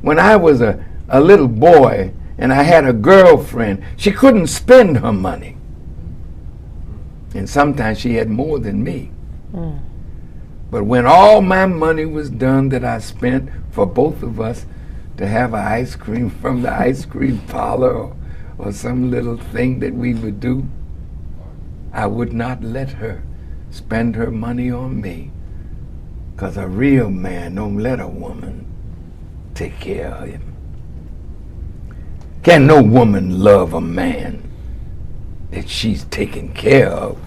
when I was a little boy and I had a girlfriend, she couldn't spend her money. And sometimes she had more than me. But when all my money was done that I spent for both of us to have ice cream from the ice cream parlor or some little thing that we would do, I would not let her spend her money on me, because a real man don't let a woman take care of him. Can no woman love a man that she's taken care of?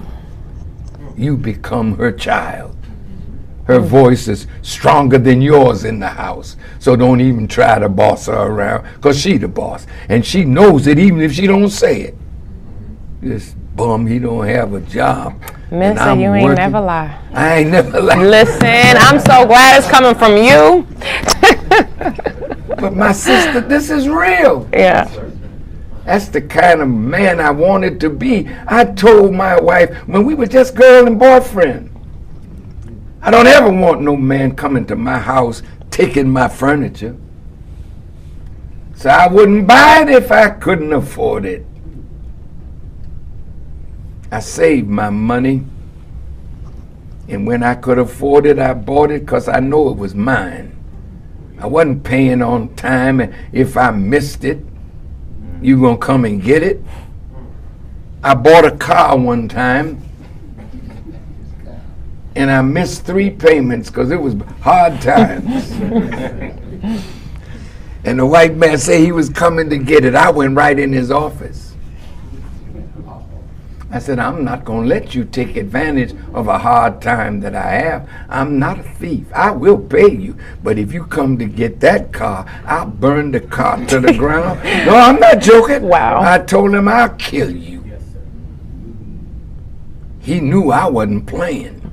You become her child. Her voice is stronger than yours in the house, so don't even try to boss her around, because she the boss, and she knows it even if she don't say it. This bum, he don't have a job. Minister, you ain't never lie. I ain't never lied. Listen, I'm so glad it's coming from you. But my sister, this is real. Yeah. That's the kind of man I wanted to be. I told my wife when we were just girl and boyfriend, I don't ever want no man coming to my house taking my furniture. So I wouldn't buy it if I couldn't afford it. I saved my money, and when I could afford it, I bought it because I know it was mine. I wasn't paying on time, and if I missed it, you gonna come and get it? I bought a car one time, and I missed 3 payments because it was hard times. And the white man said he was coming to get it. I went right in his office. I said, I'm not going to let you take advantage of a hard time that I have. I'm not a thief. I will pay you. But if you come to get that car, I'll burn the car to the ground. No, I'm not joking. Wow. I told him I'll kill you. He knew I wasn't playing.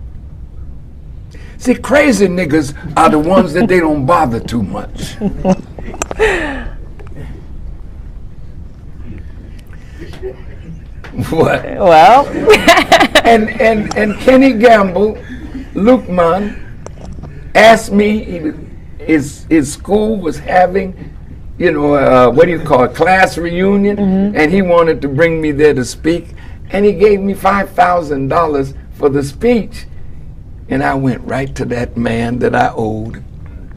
See, crazy niggas are the ones that they don't bother too much. What? Well. and Kenny Gamble, Lukeman, asked me, his school was having, you know, what do you call it, class reunion, and he wanted to bring me there to speak, and he gave me $5,000 for the speech. And I went right to that man that I owed.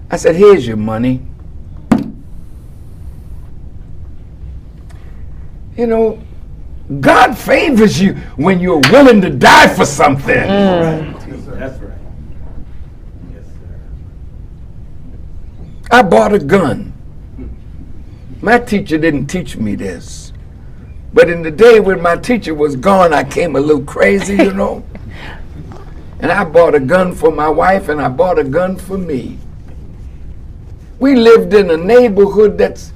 I said, here's your money. You know, God favors you when you're willing to die for something. That's right. Yes, sir. I bought a gun. My teacher didn't teach me this. But in the day when my teacher was gone, I came a little crazy, you know. And I bought a gun for my wife, and I bought a gun for me. We lived in a neighborhood that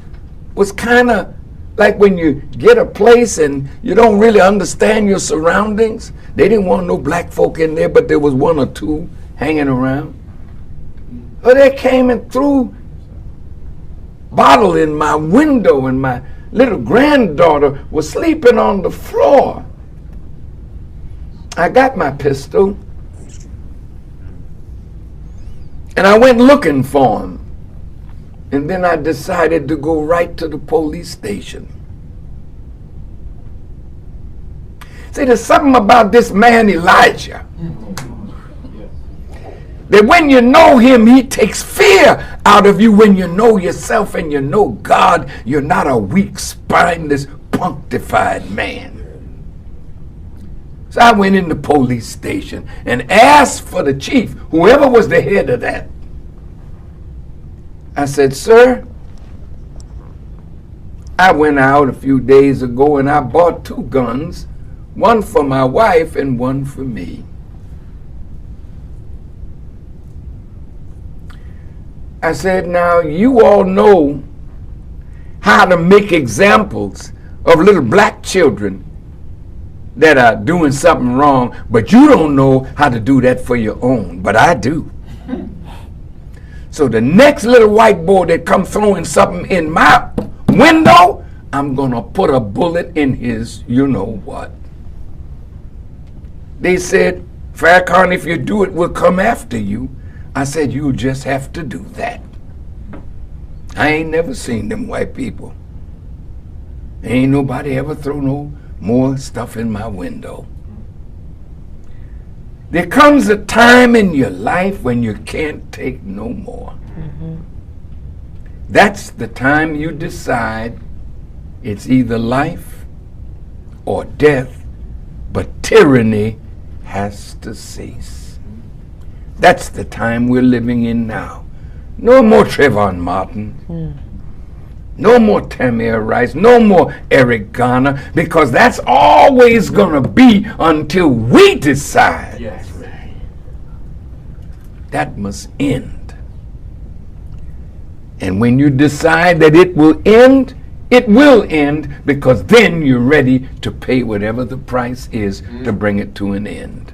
was kind of like when you get a place and you don't really understand your surroundings. They didn't want no black folk in there, but there was 1 or 2 hanging around. But they came and threw bottle in my window, and my little granddaughter was sleeping on the floor. I got my pistol, and I went looking for him. And then I decided to go right to the police station. See, there's something about this man Elijah, that when you know him, he takes fear out of you. When you know yourself and you know God, you're not a weak, spineless, punctified man. So I went in the police station and asked for the chief, whoever was the head of that. I said, sir, I went out a few days ago and I bought 2 guns, one for my wife and one for me. I said, now you all know how to make examples of little black children that are doing something wrong, but you don't know how to do that for your own, but I do. So the next little white boy that comes throwing something in my window, I'm gonna put a bullet in his you know what. They said, Farrakhan, if you do it, we'll come after you. I said, you just have to do that. I ain't never seen them white people. Ain't nobody ever throw no more stuff in my window. There comes a time in your life when you can't take no more. That's the time you decide it's either life or death, but tyranny has to cease. That's the time we're living in now. No more Trayvon Martin. No more Tamir Rice. No more Eric Garner, because that's always going to be until we decide. Yes. That must end. And when you decide that it will end, because then you're ready to pay whatever the price is to bring it to an end.